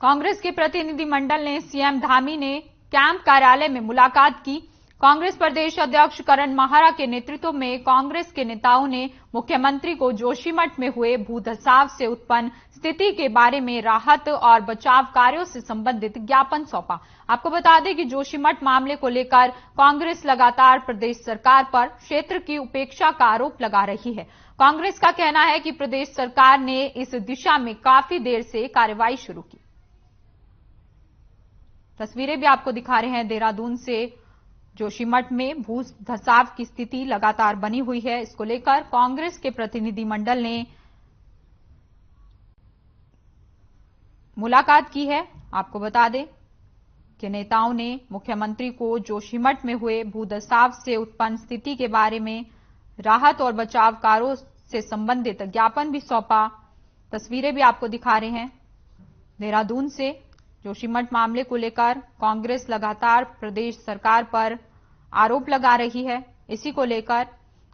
कांग्रेस के प्रतिनिधिमंडल ने सीएम धामी ने कैंप कार्यालय में मुलाकात की। कांग्रेस प्रदेश अध्यक्ष करण माहारा के नेतृत्व में कांग्रेस के नेताओं ने मुख्यमंत्री को जोशीमठ में हुए भूधसाव से उत्पन्न स्थिति के बारे में राहत और बचाव कार्यों से संबंधित ज्ञापन सौंपा। आपको बता दें कि जोशीमठ मामले को लेकर कांग्रेस लगातार प्रदेश सरकार पर क्षेत्र की उपेक्षा का आरोप लगा रही है। कांग्रेस का कहना है कि प्रदेश सरकार ने इस दिशा में काफी देर से कार्रवाई शुरू की। तस्वीरें भी आपको दिखा रहे हैं देहरादून से। जोशीमठ में भू धसाव की स्थिति लगातार बनी हुई है। इसको लेकर कांग्रेस के प्रतिनिधिमंडल ने मुलाकात की है। आपको बता दें कि नेताओं ने मुख्यमंत्री को जोशीमठ में हुए भूधसाव से उत्पन्न स्थिति के बारे में राहत और बचाव कार्यों से संबंधित ज्ञापन भी सौंपा। तस्वीरें भी आपको दिखा रहे हैं देहरादून से। जोशीमठ मामले को लेकर कांग्रेस लगातार प्रदेश सरकार पर आरोप लगा रही है। इसी को लेकर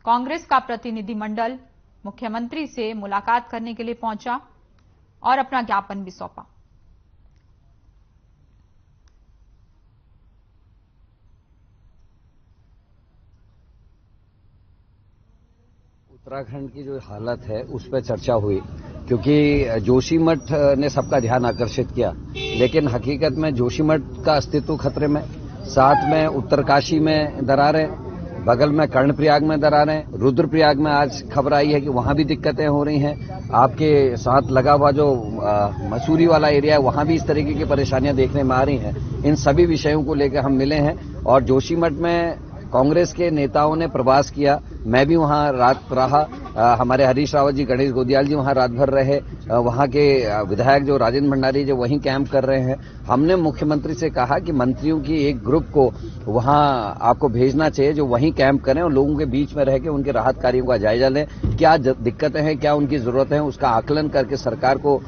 कांग्रेस का प्रतिनिधिमंडल मुख्यमंत्री से मुलाकात करने के लिए पहुंचा और अपना ज्ञापन भी सौंपा। उत्तराखंड की जो हालत है उस पर चर्चा हुई, क्योंकि जोशीमठ ने सबका ध्यान आकर्षित किया, लेकिन हकीकत में जोशीमठ का अस्तित्व खतरे में, साथ में उत्तरकाशी में दरारें, बगल में कर्णप्रयाग में दरारें, रुद्रप्रयाग में आज खबर आई है कि वहां भी दिक्कतें हो रही हैं। आपके साथ लगा हुआ जो मसूरी वाला एरिया है वहां भी इस तरीके की परेशानियां देखने में आ रही हैं। इन सभी विषयों को लेकर हम मिले हैं और जोशीमठ में कांग्रेस के नेताओं ने प्रवास किया। मैं भी वहां रात रहा, हमारे हरीश रावत जी, गणेश गोदियाल जी वहां रात भर रहे। वहां के विधायक जो राजेंद्र भंडारी जो वहीं कैंप कर रहे हैं। हमने मुख्यमंत्री से कहा कि मंत्रियों की एक ग्रुप को वहां आपको भेजना चाहिए जो वहीं कैंप करें और लोगों के बीच में रह के उनके राहत कार्यों का जायजा लें। क्या दिक्कतें हैं, क्या उनकी जरूरत है, उसका आकलन करके सरकार को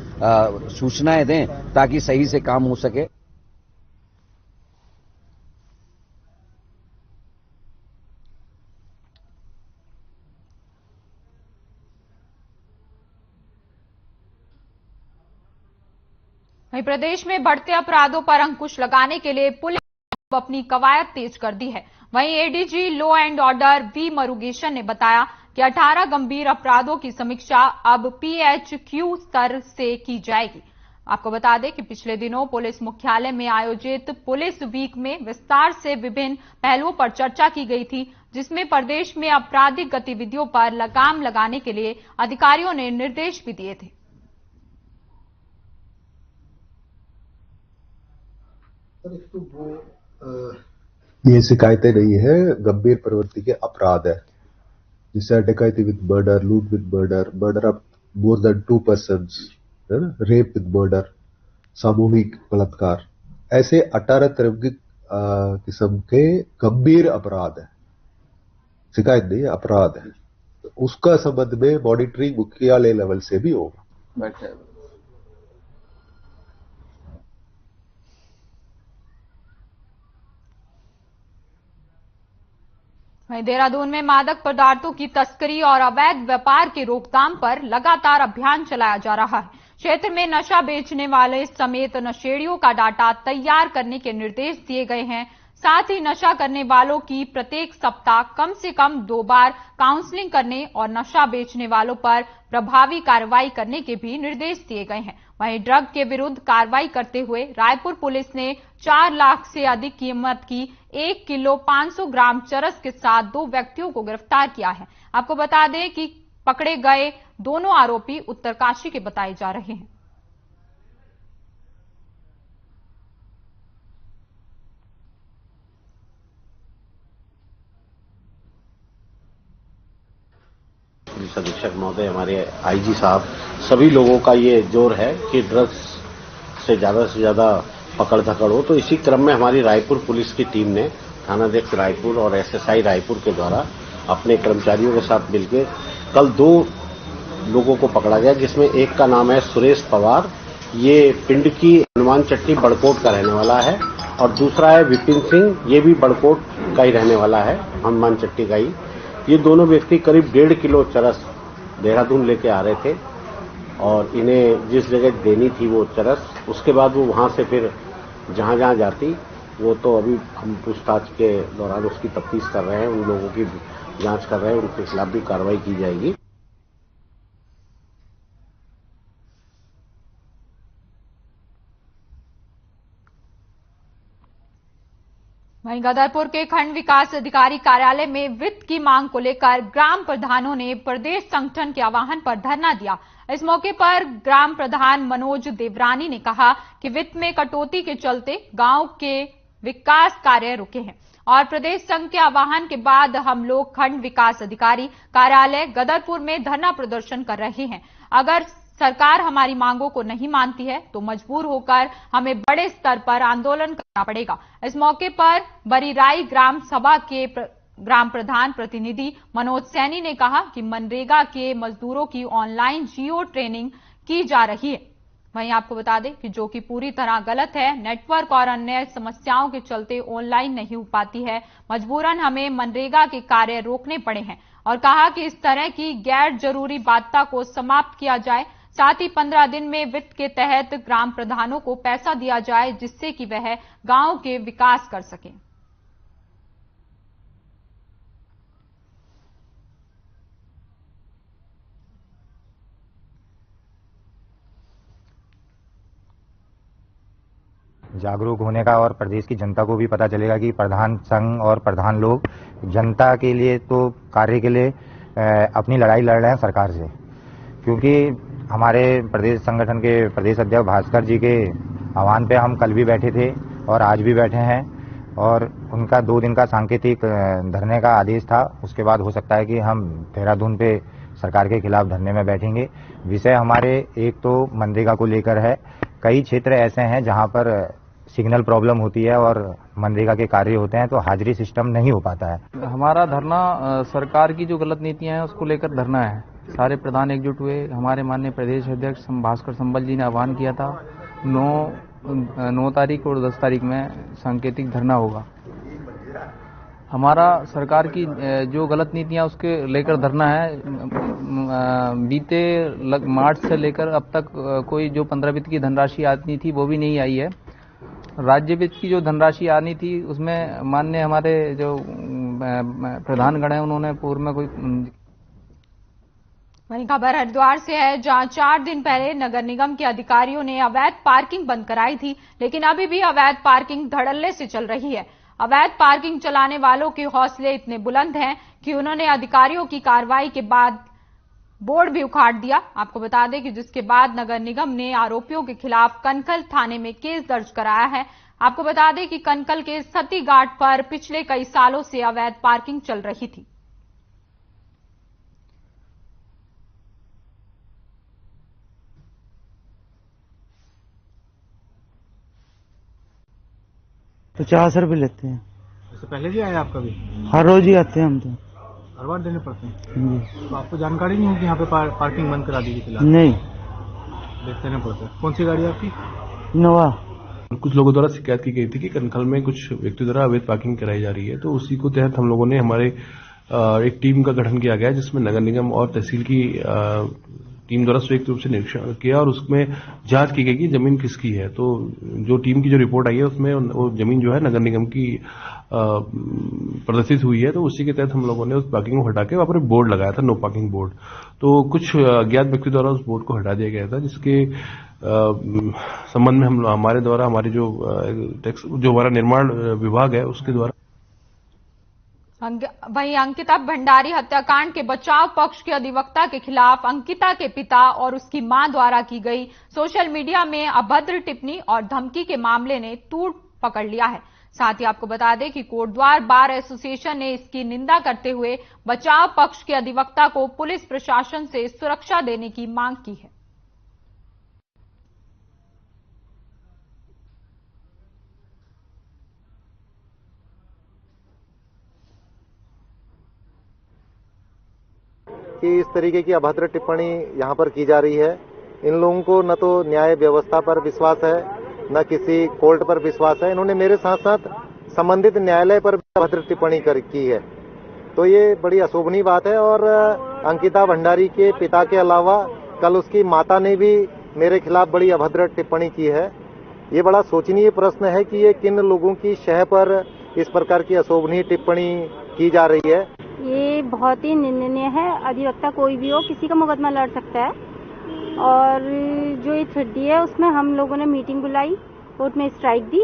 सूचनाएं दें ताकि सही से काम हो सके। वहीं प्रदेश में बढ़ते अपराधों पर अंकुश लगाने के लिए पुलिस अपनी कवायद तेज कर दी है। वहीं ADG law and order V Murugesan ने बताया कि 18 गंभीर अपराधों की समीक्षा अब PHQ स्तर से की जाएगी। आपको बता दें कि पिछले दिनों पुलिस मुख्यालय में आयोजित पुलिस वीक में विस्तार से विभिन्न पहलुओं पर चर्चा की गई थी, जिसमें प्रदेश में आपराधिक गतिविधियों पर लगाम लगाने के लिए अधिकारियों ने निर्देश भी दिए थे। ये शिकायतें नहीं है, गंभीर प्रवृत्ति के अपराध है, जिससे डकैती विद मर्डर, लूट with murder, murder of more than 2 persons, rape with murder, सामूहिक बलात्कार, ऐसे 18 तरह की किस्म के गंभीर अपराध है। शिकायत नहीं है, अपराध है। तो उसका संबंध में मॉनिटरिंग मुख्यालय लेवल से भी होगा। वहीं देहरादून में मादक पदार्थों की तस्करी और अवैध व्यापार की रोकथाम पर लगातार अभियान चलाया जा रहा है। क्षेत्र में नशा बेचने वाले समेत नशेड़ियों का डाटा तैयार करने के निर्देश दिए गए हैं। साथ ही नशा करने वालों की प्रत्येक सप्ताह कम से कम 2 बार काउंसलिंग करने और नशा बेचने वालों पर प्रभावी कार्रवाई करने के भी निर्देश दिए गए हैं। वहीं ड्रग के विरुद्ध कार्रवाई करते हुए रायपुर पुलिस ने 4 लाख से अधिक कीमत की 1 किलो 500 ग्राम चरस के साथ 2 व्यक्तियों को गिरफ्तार किया है। आपको बता दें कि पकड़े गए दोनों आरोपी उत्तरकाशी के बताए जा रहे हैं। पुलिस अधीक्षक महोदय, हमारे आईजी साहब, सभी लोगों का ये जोर है कि ड्रग्स से ज्यादा पकड़ धकड़ हो। तो इसी क्रम में हमारी रायपुर पुलिस की टीम ने थानाध्यक्ष रायपुर और SSI रायपुर के द्वारा अपने कर्मचारियों के साथ मिलकर कल 2 लोगों को पकड़ा गया, जिसमें एक का नाम है सुरेश पवार, ये पिंड की हनुमान चट्टी बड़कोट का रहने वाला है, और दूसरा है विपिन सिंह, ये भी बड़कोट का ही रहने वाला है, हनुमान चट्टी का ही। ये दोनों व्यक्ति करीब 1.5 किलो चरस देहरादून लेके आ रहे थे और इन्हें जिस जगह देनी थी वो चरस, उसके बाद वो वहां से फिर जहां जहां जाती, वो तो अभी हम पूछताछ के दौरान उसकी तफ्तीश कर रहे हैं, उन लोगों की जांच कर रहे हैं, उनके खिलाफ भी कार्रवाई की जाएगी। वहीं गदरपुर के खंड विकास अधिकारी कार्यालय में वित्त की मांग को लेकर ग्राम प्रधानों ने प्रदेश संगठन के आह्वान पर धरना दिया। इस मौके पर ग्राम प्रधान मनोज देवरानी ने कहा कि वित्त में कटौती के चलते गांव के विकास कार्य रुके हैं और प्रदेश संघ के आह्वान के बाद हम लोग खंड विकास अधिकारी कार्यालय गदरपुर में धरना प्रदर्शन कर रहे हैं। अगर सरकार हमारी मांगों को नहीं मानती है तो मजबूर होकर हमें बड़े स्तर पर आंदोलन करना पड़ेगा। इस मौके पर बरीराई ग्राम सभा के ग्राम प्रधान प्रतिनिधि मनोज सैनी ने कहा कि मनरेगा के मजदूरों की ऑनलाइन जियो ट्रेनिंग की जा रही है। वहीं आपको बता दें कि जो कि पूरी तरह गलत है। नेटवर्क और अन्य समस्याओं के चलते ऑनलाइन नहीं हो पाती है। मजबूरन हमें मनरेगा के कार्य रोकने पड़े हैं और कहा कि इस तरह की गैर जरूरी बाध्यता को समाप्त किया जाए। साथ ही 15 दिन में वित्त के तहत ग्राम प्रधानों को पैसा दिया जाए जिससे कि वह गांव के विकास कर सकें। जागरूक होने का और प्रदेश की जनता को भी पता चलेगा कि प्रधान संघ और प्रधान लोग जनता के लिए तो कार्य के लिए अपनी लड़ाई लड़ रहे हैं सरकार से, क्योंकि हमारे प्रदेश संगठन के प्रदेश अध्यक्ष भास्कर जी के आह्वान पे हम कल भी बैठे थे और आज भी बैठे हैं और उनका 2 दिन का सांकेतिक धरने का आदेश था। उसके बाद हो सकता है कि हम देहरादून पे सरकार के खिलाफ धरने में बैठेंगे। विषय हमारे एक तो मनरेगा को लेकर है। कई क्षेत्र ऐसे हैं जहां पर सिग्नल प्रॉब्लम होती है और मनरेगा के कार्य होते हैं तो हाजिरी सिस्टम नहीं हो पाता है। हमारा धरना सरकार की जो गलत नीतियां हैं उसको लेकर धरना है। सारे प्रधान एकजुट हुए। हमारे माननीय प्रदेश अध्यक्ष भास्कर संबल जी ने आह्वान किया था 9 तारीख और 10 तारीख में सांकेतिक धरना होगा। हमारा सरकार की जो गलत नीतियां उसके लेकर धरना है। बीते मार्च से लेकर अब तक कोई जो 15 वित्त की धनराशि आनी थी वो भी नहीं आई है। राज्य वित्त की जो धनराशि आनी थी उसमें माननीय हमारे जो प्रधानगण है उन्होंने पूर्व में कोई। वहीं खबर हरिद्वार से है जहां 4 दिन पहले नगर निगम के अधिकारियों ने अवैध पार्किंग बंद कराई थी, लेकिन अभी भी अवैध पार्किंग धड़ल्ले से चल रही है। अवैध पार्किंग चलाने वालों के हौसले इतने बुलंद हैं कि उन्होंने अधिकारियों की कार्रवाई के बाद बोर्ड भी उखाड़ दिया। आपको बता दें कि जिसके बाद नगर निगम ने आरोपियों के खिलाफ कनकल थाने में केस दर्ज कराया है। आपको बता दें कि कनकल के सती घाट पर पिछले कई सालों से अवैध पार्किंग चल रही थी। तो 400 रुपये लेते हैं। इससे पहले भी आया आपका भी? हर रोज ही आते हैं हम तो। हर बार देने पड़ते हैं? तो आपको जानकारी नहीं होगी यहाँ पे पार्किंग बंद करा दी थी? नहीं, देने पड़ता है। कौन सी गाड़ी है आपकी? इनोवा। कुछ लोगों द्वारा शिकायत की गई थी कि कनखल में कुछ व्यक्ति द्वारा अवैध पार्किंग कराई जा रही है, तो उसी को तहत हम लोगों ने हमारे एक टीम का गठन किया गया जिसमें नगर निगम और तहसील की टीम द्वारा संयुक्त रूप से निरीक्षण किया और उसमें जांच की गई कि जमीन किसकी है। तो जो टीम की जो रिपोर्ट आई है उसमें वो जमीन जो है नगर निगम की प्रदर्शित हुई है, तो उसी के तहत हम लोगों ने उस पार्किंग को हटा के वहां पर बोर्ड लगाया था, नो पार्किंग बोर्ड। तो कुछ अज्ञात व्यक्ति द्वारा उस बोर्ड को हटा दिया गया था, जिसके संबंध में हम हमारे द्वारा हमारे जो हमारा निर्माण विभाग है उसके द्वारा। वहीं अंकिता भंडारी हत्याकांड के बचाव पक्ष के अधिवक्ता के खिलाफ अंकिता के पिता और उसकी मां द्वारा की गई सोशल मीडिया में अभद्र टिप्पणी और धमकी के मामले ने तूल पकड़ लिया है। साथ ही आपको बता दें कि कोटद्वार बार एसोसिएशन ने इसकी निंदा करते हुए बचाव पक्ष के अधिवक्ता को पुलिस प्रशासन से सुरक्षा देने की मांग की है। कि इस तरीके की अभद्र टिप्पणी यहाँ पर की जा रही है। इन लोगों को न तो न्याय व्यवस्था पर विश्वास है, न किसी कोर्ट पर विश्वास है। इन्होंने मेरे साथ साथ संबंधित न्यायालय पर भी अभद्र टिप्पणी की है, तो ये बड़ी अशोभनीय बात है। और अंकिता भंडारी के पिता के अलावा कल उसकी माता ने भी मेरे खिलाफ बड़ी अभद्र टिप्पणी की है। ये बड़ा सोचनीय प्रश्न है कि ये किन लोगों की शह पर इस प्रकार की अशोभनीय टिप्पणी की जा रही है। ये बहुत ही निंदनीय है। अधिवक्ता कोई भी हो, किसी का मुकदमा लड़ सकता है। और जो ये 3D है उसमें हम लोगों ने मीटिंग बुलाई, कोर्ट में स्ट्राइक दी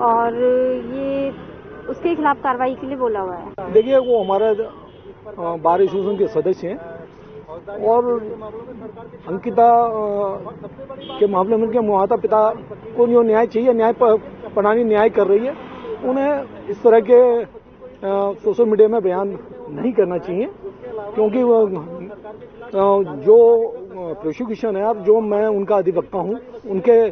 और ये उसके खिलाफ कार्रवाई के लिए बोला हुआ है। देखिए, वो हमारा बार एसोसिएशन के सदस्य हैं और अंकिता के मामले में उनके माता पिता को जो न्याय चाहिए, न्याय प्रणाली न्याय कर रही है, उन्हें इस तरह के सोशल मीडिया में बयान नहीं करना चाहिए, क्योंकि जो प्रोसिक्यूशन है और जो मैं उनका अधिवक्ता हूं, उनके।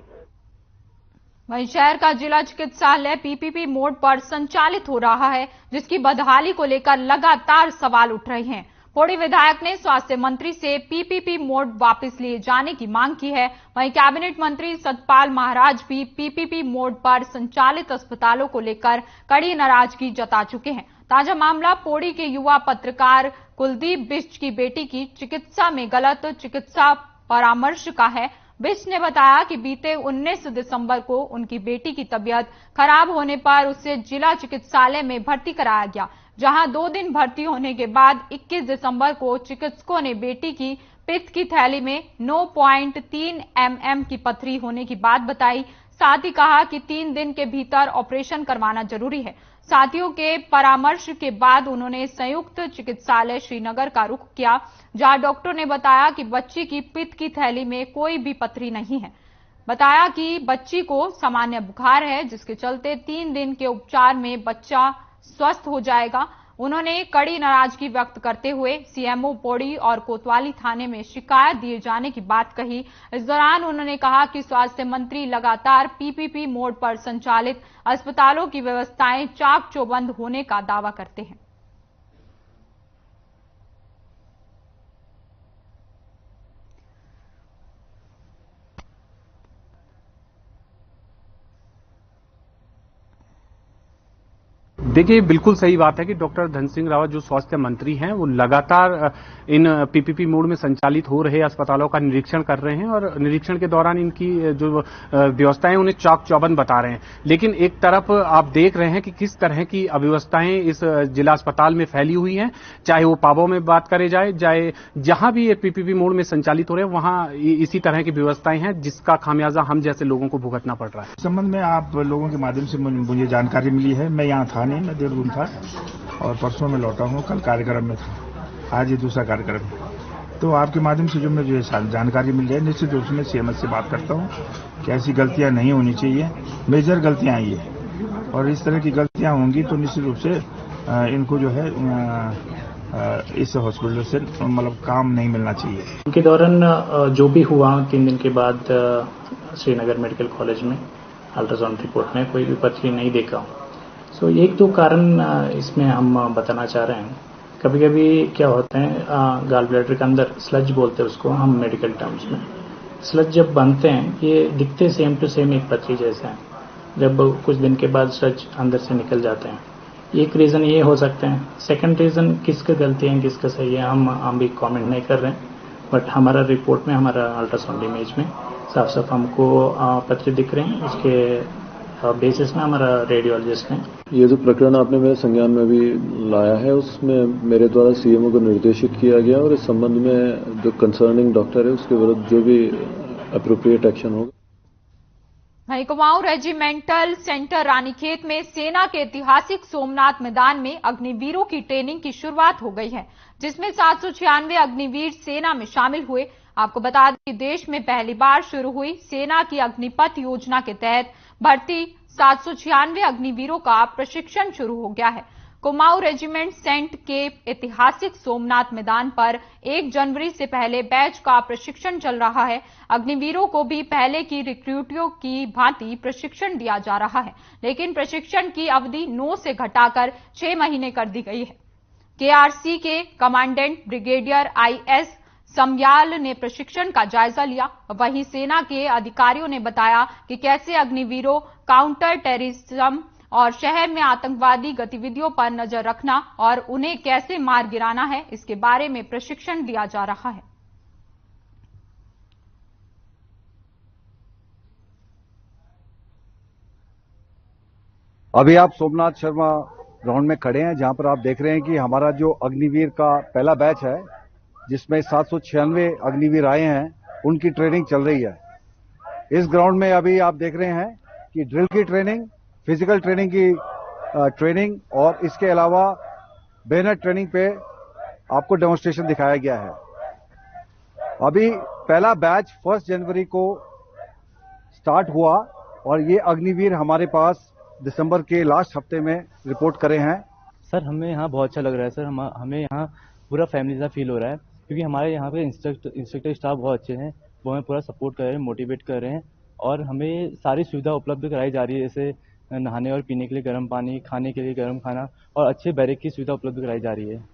वहीं शहर का जिला चिकित्सालय पीपीपी मोड पर संचालित हो रहा है, जिसकी बदहाली को लेकर लगातार सवाल उठ रहे हैं। पौड़ी विधायक ने स्वास्थ्य मंत्री से पीपीपी मोड वापस लिए जाने की मांग की है। वहीं कैबिनेट मंत्री सतपाल महाराज भी पीपीपी मोड पर संचालित अस्पतालों को लेकर कड़ी नाराजगी जता चुके हैं। ताजा मामला पौड़ी के युवा पत्रकार कुलदीप बिष्ट की बेटी की चिकित्सा में गलत चिकित्सा परामर्श का है। बिष्ट ने बताया कि बीते 19 दिसंबर को उनकी बेटी की तबीयत खराब होने पर उसे जिला चिकित्सालय में भर्ती कराया गया, जहां 2 दिन भर्ती होने के बाद 21 दिसंबर को चिकित्सकों ने बेटी की पित्त की थैली में 9.3 mm की पथरी होने की बात बताई। साथ ही कहा कि 3 दिन के भीतर ऑपरेशन करवाना जरूरी है। साथियों के परामर्श के बाद उन्होंने संयुक्त चिकित्सालय श्रीनगर का रुख किया, जहां डॉक्टर ने बताया कि बच्ची की पित्त की थैली में कोई भी पथरी नहीं है। बताया कि बच्ची को सामान्य बुखार है, जिसके चलते 3 दिन के उपचार में बच्चा स्वस्थ हो जाएगा। उन्होंने कड़ी नाराजगी व्यक्त करते हुए सीएमओ पौड़ी और कोतवाली थाने में शिकायत दिए जाने की बात कही। इस दौरान उन्होंने कहा कि स्वास्थ्य मंत्री लगातार पीपीपी मोड पर संचालित अस्पतालों की व्यवस्थाएं चाक चौबंद होने का दावा करते हैं। देखिए, बिल्कुल सही बात है कि डॉक्टर धन सिंह रावत जो स्वास्थ्य मंत्री हैं, वो लगातार इन पीपीपी मोड में संचालित हो रहे अस्पतालों का निरीक्षण कर रहे हैं और निरीक्षण के दौरान इनकी जो व्यवस्थाएं उन्हें चाक चौबंद बता रहे हैं। लेकिन एक तरफ आप देख रहे हैं कि किस तरह की अव्यवस्थाएं इस जिला अस्पताल में फैली हुई हैं, चाहे वो पाबों में बात करे जाए, चाहे जहां भी ये पीपीपी मोड में संचालित हो रहे हैं वहां इसी तरह की व्यवस्थाएं हैं, जिसका खामियाजा हम जैसे लोगों को भुगतना पड़ रहा है। इस संबंध में आप लोगों के माध्यम से मुझे जानकारी मिली है। मैं यहाँ था नहीं, मैं देहरादून था और परसों में लौटा हूँ। कल कार्यक्रम में था, आज ये दूसरा कार्यक्रम है। तो आपके माध्यम से जो मुझे जानकारी मिल रही है, निश्चित रूप से मैं सीएमएस से बात करता हूँ कि ऐसी गलतियां नहीं होनी चाहिए। मेजर गलतियां आई है और इस तरह की गलतियां होंगी तो निश्चित रूप से इनको जो है इस हॉस्पिटल से मतलब काम नहीं मिलना चाहिए। इनके दौरान जो भी हुआ 3 दिन के बाद श्रीनगर मेडिकल कॉलेज में अल्ट्रासाउंड रिपोर्ट में कोई भी पथरी नहीं देखा। सो 1-2 कारण इसमें हम बताना चाह रहे हैं। कभी कभी क्या होता है, गॉल ब्लैडर के अंदर स्लज बोलते हैं उसको हम मेडिकल टर्म्स में। स्लज जब बनते हैं ये दिखते सेम टू सेम एक पथरी जैसे हैं, जब कुछ दिन के बाद स्लज अंदर से निकल जाते हैं। एक रीज़न ये हो सकते हैं। सेकंड रीज़न किसका गलती है किसका सही है हम भी कमेंट नहीं कर रहे हैं, बट हमारा रिपोर्ट में, हमारा अल्ट्रासाउंड इमेज में साफ साफ हमको पथरी दिख रहे हैं। उसके बेसिस में हमारा रेडियोलॉजिस्ट ने ये जो प्रकरण आपने मेरे संज्ञान में भी लाया है, उसमें मेरे द्वारा सीएमओ को निर्देशित किया गया और इस संबंध में जो कंसर्निंग डॉक्टर है उसके विरुद्ध जो भी अप्रोप्रिएट एक्शन होगा। वहीं कुमाऊं रेजिमेंटल सेंटर रानीखेत में सेना के ऐतिहासिक सोमनाथ मैदान में अग्निवीरों की ट्रेनिंग की शुरुआत हो गई है, जिसमें 796 अग्निवीर सेना में शामिल हुए। आपको बता दें कि देश में पहली बार शुरू हुई सेना की अग्निपथ योजना के तहत भर्ती 796 अग्निवीरों का प्रशिक्षण शुरू हो गया है। कुमाऊं रेजिमेंट सेंट के ऐतिहासिक सोमनाथ मैदान पर 1 जनवरी से पहले बैच का प्रशिक्षण चल रहा है। अग्निवीरों को भी पहले की रिक्रूटियों की भांति प्रशिक्षण दिया जा रहा है, लेकिन प्रशिक्षण की अवधि 9 से घटाकर 6 महीने कर दी गई है। केआरसी के कमांडेंट ब्रिगेडियर आईएस समयाल ने प्रशिक्षण का जायजा लिया। वहीं सेना के अधिकारियों ने बताया कि कैसे अग्निवीरों काउंटर टेररिज्म और शहर में आतंकवादी गतिविधियों पर नजर रखना और उन्हें कैसे मार गिराना है, इसके बारे में प्रशिक्षण दिया जा रहा है। अभी आप सोमनाथ शर्मा ग्राउंड में खड़े हैं, जहां पर आप देख रहे हैं कि हमारा जो अग्निवीर का पहला बैच है, जिसमें 796 अग्निवीर आए हैं, उनकी ट्रेनिंग चल रही है। इस ग्राउंड में अभी आप देख रहे हैं कि ड्रिल की ट्रेनिंग, फिजिकल ट्रेनिंग की ट्रेनिंग और इसके अलावा बैनर ट्रेनिंग पे आपको डेमोन्स्ट्रेशन दिखाया गया है। अभी पहला बैच 1 जनवरी को स्टार्ट हुआ और ये अग्निवीर हमारे पास दिसंबर के लास्ट हफ्ते में रिपोर्ट करे हैं। सर हमें यहाँ बहुत अच्छा लग रहा है सर, हमें यहाँ पूरा फैमिली सा फील हो रहा है, क्योंकि हमारे यहाँ पे इंस्ट्रक्टर स्टाफ बहुत अच्छे हैं, वो हमें पूरा सपोर्ट कर रहे हैं, मोटिवेट कर रहे हैं और हमें सारी सुविधा उपलब्ध कराई जा रही है, जैसे नहाने और पीने के लिए गर्म पानी, खाने के लिए गर्म खाना और अच्छे बैरक की सुविधा उपलब्ध कराई जा रही है।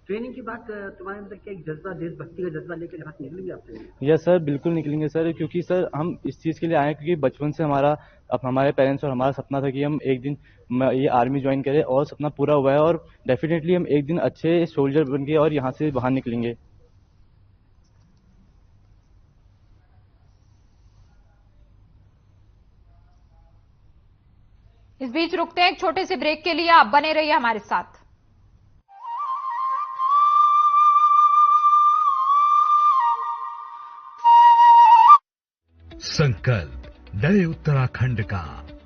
ट्रेनिंग के बाद तुम्हारे अंदर क्या एक जज्बा, देशभक्ति का जज्बा लेकर यहाँ निकलेंगे आप? यस सर, बिल्कुल निकलेंगे सर, क्योंकि सर हम इस चीज़ के लिए आए हैं, क्योंकि बचपन से हमारे पेरेंट्स और हमारा सपना था कि हम एक दिन ये आर्मी ज्वाइन करें और सपना पूरा हुआ है और डेफिनेटली हम एक दिन अच्छे सोल्जर बन के और यहाँ से बाहर निकलेंगे। इस बीच रुकते हैं एक छोटे से ब्रेक के लिए, आप बने रहिए हमारे साथ। संकल्प नए उत्तराखंड का।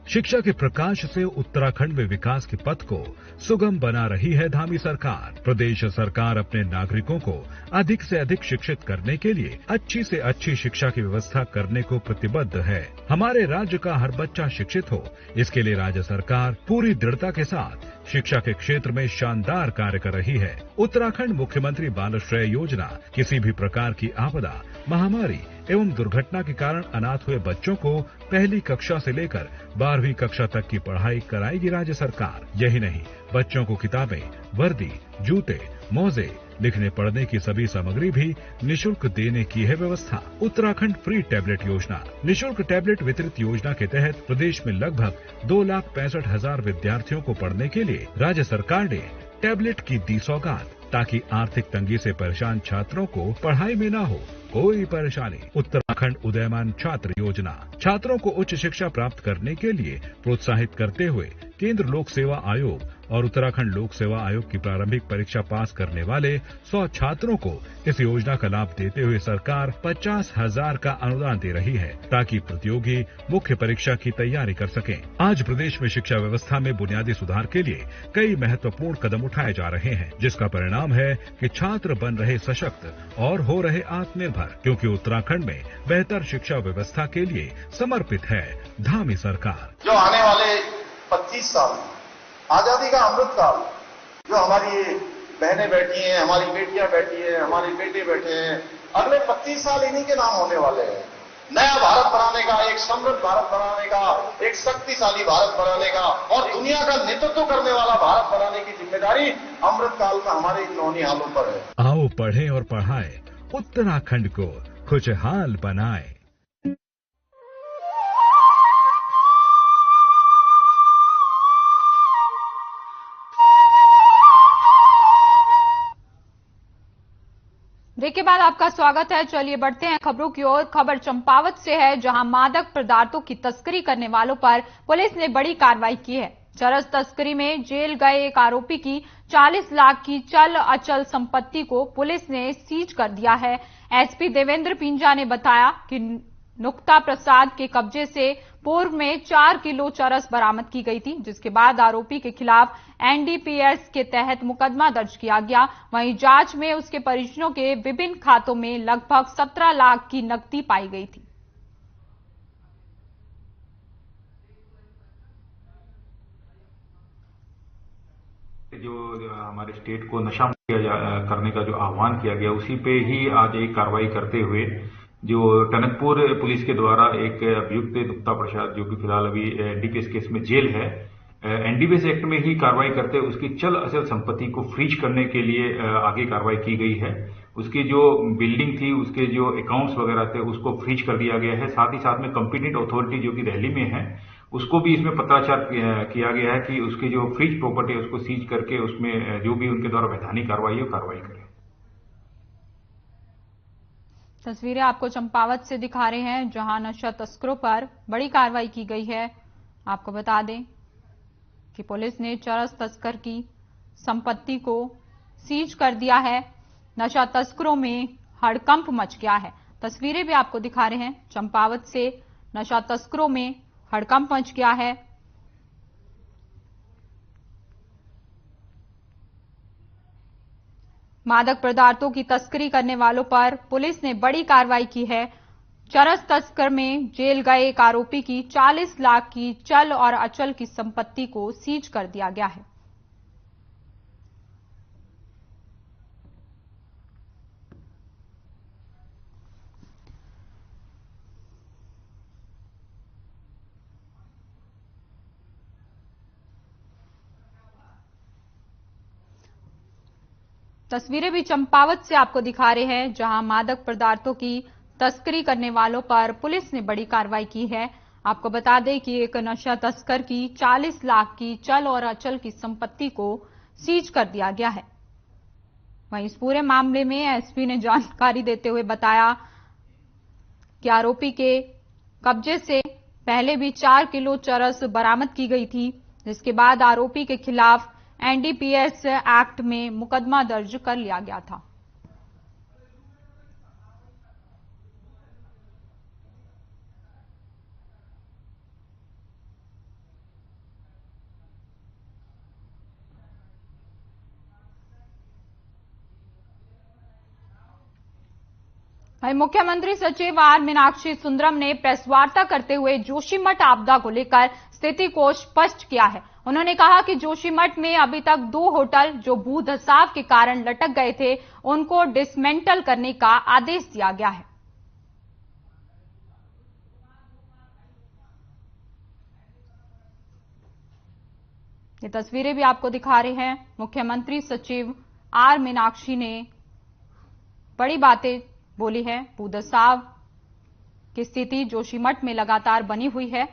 शिक्षा के प्रकाश से उत्तराखंड में विकास के पथ को सुगम बना रही है धामी सरकार। प्रदेश सरकार अपने नागरिकों को अधिक से अधिक शिक्षित करने के लिए अच्छी से अच्छी शिक्षा की व्यवस्था करने को प्रतिबद्ध है। हमारे राज्य का हर बच्चा शिक्षित हो, इसके लिए राज्य सरकार पूरी दृढ़ता के साथ शिक्षा के क्षेत्र में शानदार कार्य कर रही है। उत्तराखंड मुख्यमंत्री बालश्रय योजना किसी भी प्रकार की आपदा, महामारी एवं दुर्घटना के कारण अनाथ हुए बच्चों को पहली कक्षा से लेकर 12वीं कक्षा तक की पढ़ाई कराएगी राज्य सरकार। यही नहीं, बच्चों को किताबें, वर्दी, जूते, मोजे, लिखने पढ़ने की सभी सामग्री भी निशुल्क देने की है व्यवस्था। उत्तराखंड फ्री टैबलेट योजना। निशुल्क टैबलेट वितरित योजना के तहत प्रदेश में लगभग 2,65,000 विद्यार्थियों को पढ़ने के लिए राज्य सरकार ने टैबलेट की दी सौगात, ताकि आर्थिक तंगी से परेशान छात्रों को पढ़ाई में न हो कोई परेशानी। उत्तराखंड उदयमान छात्र योजना। छात्रों को उच्च शिक्षा प्राप्त करने के लिए प्रोत्साहित करते हुए केंद्र लोक सेवा आयोग और उत्तराखंड लोक सेवा आयोग की प्रारंभिक परीक्षा पास करने वाले 100 छात्रों को इस योजना का लाभ देते हुए सरकार 50,000 का अनुदान दे रही है, ताकि प्रतियोगी मुख्य परीक्षा की तैयारी कर सकें। आज प्रदेश में शिक्षा व्यवस्था में बुनियादी सुधार के लिए कई महत्वपूर्ण कदम उठाए जा रहे हैं, जिसका परिणाम है कि छात्र बन रहे सशक्त और हो रहे आत्मनिर्भर, क्योंकि उत्तराखंड में बेहतर शिक्षा व्यवस्था के लिए समर्पित है धामी सरकार। जो आने वाले 25 साल आजादी का अमृत काल, जो हमारी बहनें बैठी हैं, हमारी बेटियां बैठी हैं, हमारे बेटे बैठे हैं, अगले 25 साल इन्हीं के नाम होने वाले हैं। नया भारत बनाने का, एक समृद्ध भारत बनाने का, एक शक्तिशाली भारत बनाने का और दुनिया का नेतृत्व करने वाला भारत बनाने की जिम्मेदारी अमृत काल का हमारे इन नौनिहालों पर है। आओ पढ़ें और पढ़ाएं, उत्तराखंड को खुशहाल बनाएं। ब्रेक के बाद आपका स्वागत है। चलिए बढ़ते हैं खबरों की ओर। खबर चंपावत से है, जहां मादक पदार्थों की तस्करी करने वालों पर पुलिस ने बड़ी कार्रवाई की है। चरस तस्करी में जेल गए एक आरोपी की 40 लाख की चल अचल संपत्ति को पुलिस ने सीज कर दिया है। एसपी देवेंद्र पिंजा ने बताया कि नुक्ता प्रसाद के कब्जे से पूर्व में 4 किलो चरस बरामद की गई थी, जिसके बाद आरोपी के खिलाफ एनडीपीएस के तहत मुकदमा दर्ज किया गया। वहीं जांच में उसके परिजनों के विभिन्न खातों में लगभग 17 लाख की नकदी पाई गई थी। जो हमारे स्टेट को नशा मुक्त करने का जो आह्वान किया गया, उसी पे ही आज एक कार्रवाई करते हुए जो टनकपुर पुलिस के द्वारा एक अभियुक्त नुक्ता प्रसाद, जो कि फिलहाल अभी एनडीपीएस केस में जेल है, एनडीपीएस एक्ट में ही कार्रवाई करते हुए उसकी चल अचल संपत्ति को फ्रीज करने के लिए आगे कार्रवाई की गई है। उसकी जो बिल्डिंग थी, उसके जो अकाउंट्स वगैरह थे, उसको फ्रीज कर दिया गया है। साथ ही साथ में कंपिटेंट अथॉरिटी जो कि दिल्ली में है, उसको भी इसमें पत्राचार किया गया है कि उसकी जो फ्रीज प्रॉपर्टी है उसको सीज करके उसमें जो भी उनके द्वारा वैधानिक कार्रवाई है कार्रवाई करें। तस्वीरें आपको चंपावत से दिखा रहे हैं, जहां नशा तस्करों पर बड़ी कार्रवाई की गई है। आपको बता दें कि पुलिस ने चरस तस्कर की संपत्ति को सीज कर दिया है। नशा तस्करों में हड़कंप मच गया है। तस्वीरें भी आपको दिखा रहे हैं। चंपावत से नशा तस्करों में हड़कंप मच गया है। मादक पदार्थों की तस्करी करने वालों पर पुलिस ने बड़ी कार्रवाई की है। चरस तस्कर में जेल गए एक आरोपी की 40 लाख की चल और अचल की संपत्ति को सीज कर दिया गया है। तस्वीरें भी चंपावत से आपको दिखा रहे हैं, जहां मादक पदार्थों की तस्करी करने वालों पर पुलिस ने बड़ी कार्रवाई की है। आपको बता दें कि एक नशा तस्कर की 40 लाख की चल और अचल की संपत्ति को सीज कर दिया गया है। वहीं इस पूरे मामले में एसपी ने जानकारी देते हुए बताया कि आरोपी के कब्जे से पहले भी 4 किलो चरस बरामद की गई थी, जिसके बाद आरोपी के खिलाफ एनडीपीएस एक्ट में मुकदमा दर्ज कर लिया गया था। वहीं मुख्यमंत्री सचिव आर मीनाक्षी सुंदरम ने प्रेस वार्ता करते हुए जोशीमठ आपदा को लेकर स्थिति को स्पष्ट किया है। उन्होंने कहा कि जोशीमठ में अभी तक 2 होटल जो भू धसाव के कारण लटक गए थे, उनको डिसमेंटल करने का आदेश दिया गया है। ये तस्वीरें भी आपको दिखा रहे हैं। मुख्यमंत्री सचिव आर मीनाक्षी ने बड़ी बातें बोली है। भू धसाव की स्थिति जोशीमठ में लगातार बनी हुई है।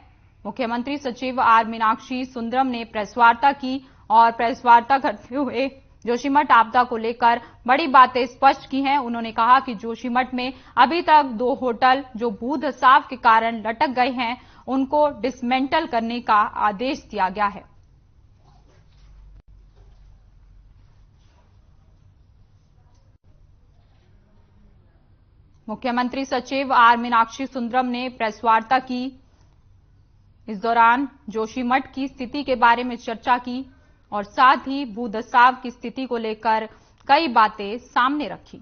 मुख्यमंत्री सचिव आर मीनाक्षी सुंदरम ने प्रेस वार्ता की और प्रेस वार्ता करते हुए जोशीमठ आपदा को लेकर बड़ी बातें स्पष्ट की हैं। उन्होंने कहा कि जोशीमठ में अभी तक 2 होटल जो भू धसाव के कारण लटक गए हैं, उनको डिसमेंटल करने का आदेश दिया गया है। मुख्यमंत्री सचिव आर मीनाक्षी सुंदरम ने प्रेस वार्ता की। इस दौरान जोशीमठ की स्थिति के बारे में चर्चा की और साथ ही भू धसाव की स्थिति को लेकर कई बातें सामने रखी।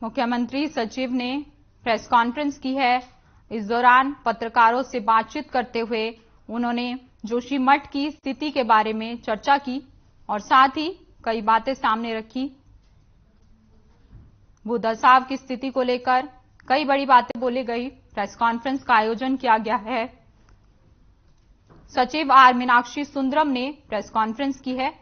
मुख्यमंत्री सचिव ने प्रेस कॉन्फ्रेंस की है। इस दौरान पत्रकारों से बातचीत करते हुए उन्होंने जोशीमठ की स्थिति के बारे में चर्चा की और साथ ही कई बातें सामने रखी। भू धसाव की स्थिति को लेकर कई बड़ी बातें बोली गई। प्रेस कॉन्फ्रेंस का आयोजन किया गया है। सचिव आर मीनाक्षी सुंदरम ने प्रेस कॉन्फ्रेंस की है।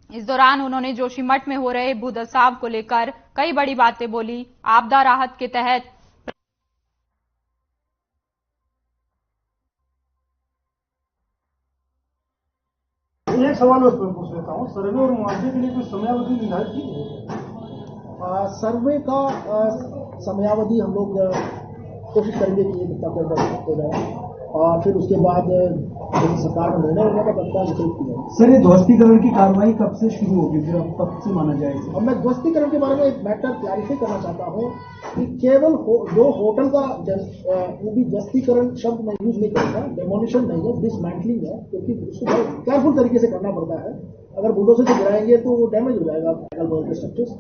इस दौरान उन्होंने जोशीमठ में हो रहे भू धसाव को लेकर कई बड़ी बातें बोली। आपदा राहत के तहत एक सवाल उस पर पूछ लेता हूँ, सर्वे और मुआवजे के लिए कोई समयावधि निर्धारित की है? सर्वे का समयावधि हम लोग कोशिश करेंगे कि ये तक हो जाए और फिर उसके बाद सरकार में निर्णय होने का तत्काल वितरित किया जाए। सर, ये ध्वस्तीकरण की कार्रवाई कब से शुरू होगी, जो अब कब से माना जाएगा? और मैं ध्वस्तीकरण के बारे में एक मैटर क्लैरिफाई करना चाहता हूँ कि केवल 2 होटल का वो भी ध्वस्तीकरण शब्द मैं यूज नहीं करूँगा, डेमोलिशन नहीं है, डिसमेंटलिंग है, क्योंकि उसको बहुत केयरफुल तरीके से करना पड़ता है। अगर बुलडोजर से गिराएंगे तो वो डैमेज हो जाएगा के स्ट्रक्चर्स।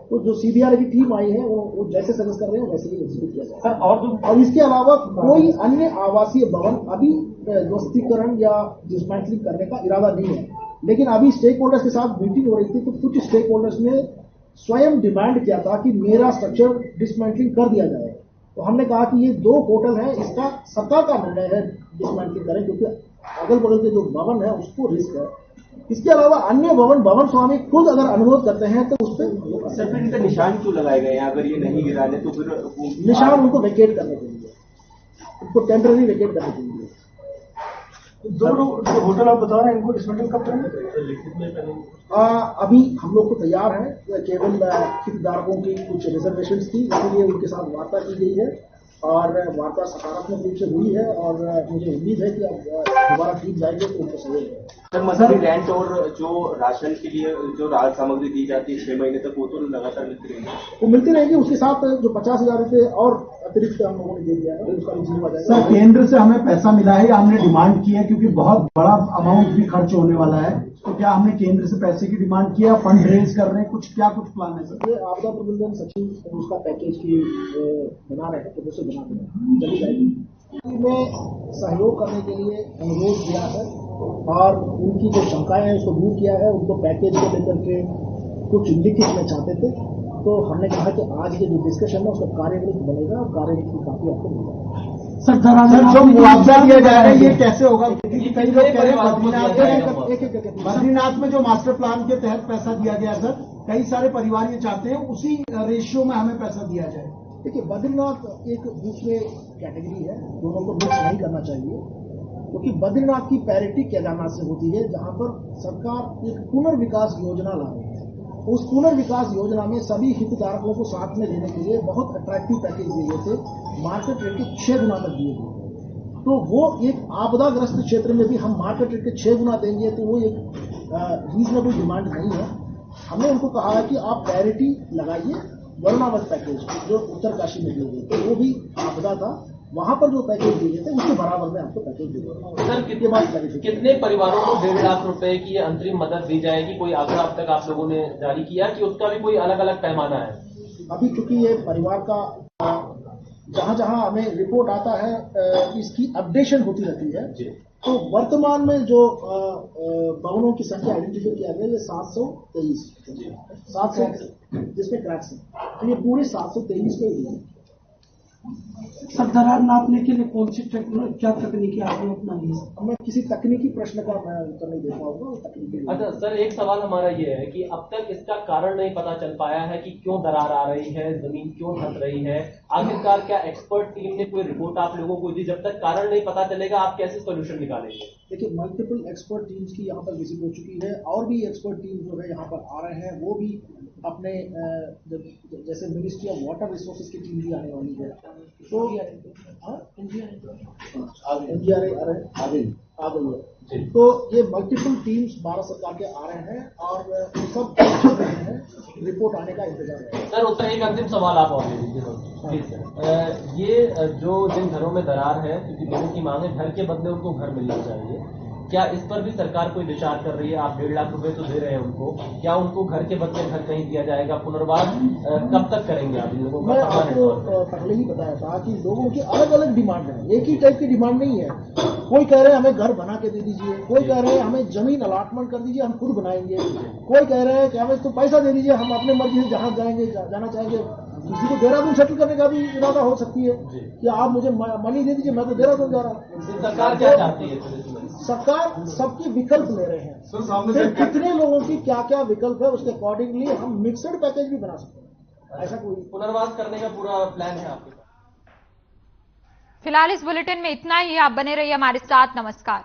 तो जो सीबीआर की टीम आई है वो जैसे सजेस्ट कर रहे हैं वैसे ही एग्जीक्यूट किया जाएगा। और इसके अलावा कोई अन्य आवासीय भवन अभी ध्वस्तीकरण या डिसमेंटलिंग करने का इरादा नहीं है। लेकिन अभी स्टेक होल्डर्स के साथ मीटिंग हो रही थी तो कुछ स्टेक होल्डर्स ने स्वयं डिमांड किया था कि मेरा स्ट्रक्चर डिसमेंटलिंग कर दिया जाए। तो हमने कहा कि ये 2 होटल है, इसका सरकार का निर्णय है डिसमेंटलिंग करें, क्योंकि अगल बगल के जो भवन है उसको रिस्क है। इसके अलावा अन्य भवन स्वामी खुद अगर अनुरोध करते हैं तो उस पर सर फिर इनका निशान क्यों लगाए गए हैं? अगर ये नहीं गिराने तो फिर निशान उनको वेकेट करने के लिए, उनको टेम्पररी वेकेट करने के लिए। दो लोग जो होटल आप बता रहे हैं इनको डिसमेंटल कब करेंगे? अभी हम लोग को तैयार है, केवल हितधारकों की कुछ रिजर्वेशन थी, इसीलिए उनके साथ वार्ता की गई है और वार्ता सकारात्मक रूप से हुई है और मुझे उम्मीद है कि अब दोबारा ठीक जाएंगे तो उनको सही है। सर मजदूरी रेंट और जो राशन के लिए जो राहत सामग्री दी जाती है 6 महीने तक, वो तो लगातार मिलती रहेगी? वो मिलती रहेगी, उसके साथ जो 50,000 रुपये और अतिरिक्त हम लोगों ने दे दिया है उसका भी जिम्मा जाएगा। सर केंद्र से हमें पैसा मिला है या हमने डिमांड की है, क्योंकि बहुत बड़ा अमाउंट भी खर्च होने वाला है, तो क्या हमने केंद्र से पैसे की डिमांड किया, फंड रेज कर रहे हैं, क्या कुछ प्लान है सर? ये आपदा प्रबंधन सचिव उसका पैकेज की बना रहे हैं, तो उसे बना दें चली जाएगी। में सहयोग करने के लिए अनुरोध किया है और उनकी जो शंकाएं हैं उसको दूर किया है। उनको पैकेज को लेकर के कुछ लिखित में चाहते थे, तो हमने कहा कि आज के जो डिस्कशन है उसका कार्यनीति बनेगा और कार्यनीति काफी आपको मिलेगा। सर जो मुआवजा दिया जा रहा है ये कैसे होगा? क्योंकि कई लोग कह रहे हैं बद्रीनाथ में जो मास्टर प्लान के तहत पैसा दिया गया सर, कई सारे परिवार ये चाहते हैं उसी रेशियो में हमें पैसा दिया जाए। देखिए बद्रीनाथ एक दूसरे कैटेगरी है, दोनों को मिक्स नहीं करना चाहिए, क्योंकि बद्रीनाथ की पैरिटी केदारनाथ से होती है, जहां पर सरकार एक पुनर्विकास योजना ला रही है। उस पुनर्विकास योजना में सभी हितधारकों को साथ में लेने के लिए बहुत अट्रैक्टिव पैकेज दिए गए थे, मार्केट रेट के 6 गुना तक दिए गए। तो वो एक आपदाग्रस्त क्षेत्र में भी हम मार्केट रेट के 6 गुना देंगे, तो वो एक रीजनेबल डिमांड नहीं है। हमने उनको कहा है कि आप पैरिटी लगाइए, वरुणावत पैकेज जो उत्तरकाशी में दिए गए थे वो भी आपदा था, वहां पर जो पैकेज दिए गए थे उसके बराबर में आपको पैकेज दिए गए। सर कितने परिवारों को 1.5 लाख रुपए की अंतरिम मदद दी जाएगी? कोई आंकड़ा अब तक आप लोगों ने जारी किया कि उसका भी कोई अलग अलग पैमाना है? अभी चूंकि ये परिवार का जहां जहां हमें रिपोर्ट आता है इसकी अपडेशन होती रहती है, तो वर्तमान में जो भवनों की संख्या आइडेंटिफाई किया गया है 723 जिसमें क्रैक्स है, तो ये पूरे 723 पे ही है। सर दरार नापने के लिए कौन सी क्या तकनीकी आपने अपनाई है? मैं किसी तकनीकी प्रश्न का मैं उत्तर नहीं दे पाऊंगा तकनीकी। अच्छा सर, एक सवाल हमारा ये है कि अब तक इसका कारण नहीं पता चल पाया है कि क्यों दरार आ रही है, जमीन क्यों धंस रही है। आखिरकार क्या एक्सपर्ट टीम ने कोई रिपोर्ट आप लोगों को दी? जब तक कारण नहीं पता चलेगा आप कैसे सोल्यूशन निकालेंगे? देखिए मल्टीपल एक्सपर्ट टीम्स की यहाँ पर विजिट हो चुकी है और भी एक्सपर्ट टीम जो है यहाँ पर आ रहे हैं, वो भी अपने जैसे मिनिस्ट्री ऑफ वाटर रिसोर्सेज की टीम भी आने वाली है, तो NDRA आ गई है। तो ये मल्टीपल टीम्स भारत सरकार के आ रहे हैं और सब चल रहे हैं, रिपोर्ट आने का इंतजार है। सर उसका एक अंतिम सवाल आप और ले लीजिए। ये जो जिन घरों में दरार है, क्योंकि लोगों की मांग है घर के बदले उनको घर मिलना चाहिए, क्या इस पर भी सरकार कोई विचार कर रही है? आप 1.5 लाख रुपए तो दे रहे हैं उनको, क्या उनको घर के बदले घर कहीं दिया जाएगा? पुनर्वास कब तक करेंगे आप इन लोगों का? मैं आपको पहले ही बताया था कि लोगों की अलग अलग डिमांड है, एक ही टाइप की डिमांड नहीं है। कोई कह रहे हैं हमें घर बना के दे दीजिए, कोई कह रहे हैं हमें जमीन अलॉटमेंट कर दीजिए हम खुद बनाएंगे, कोई कह रहे हैं कि हमें तो पैसा दे दीजिए हम अपने मर्जी से जहां जाएंगे जाना चाहेंगे। किसी को देहरादून सेटल करने का भी इरादा हो सकती है कि आप मुझे मनी दे दीजिए, मैं तो देहरादून जा रहा हूँ। सरकार क्या चाहती है? सरकार सबके विकल्प ले रहे हैं, फिर कितने लोगों की क्या क्या विकल्प है उसके अकॉर्डिंगली हम मिक्सड पैकेज भी बना सकते हैं। ऐसा कोई पुनर्वास करने का पूरा प्लान है आपके पास? फिलहाल इस बुलेटिन में इतना ही। आप बने रहिए हमारे साथ। नमस्कार।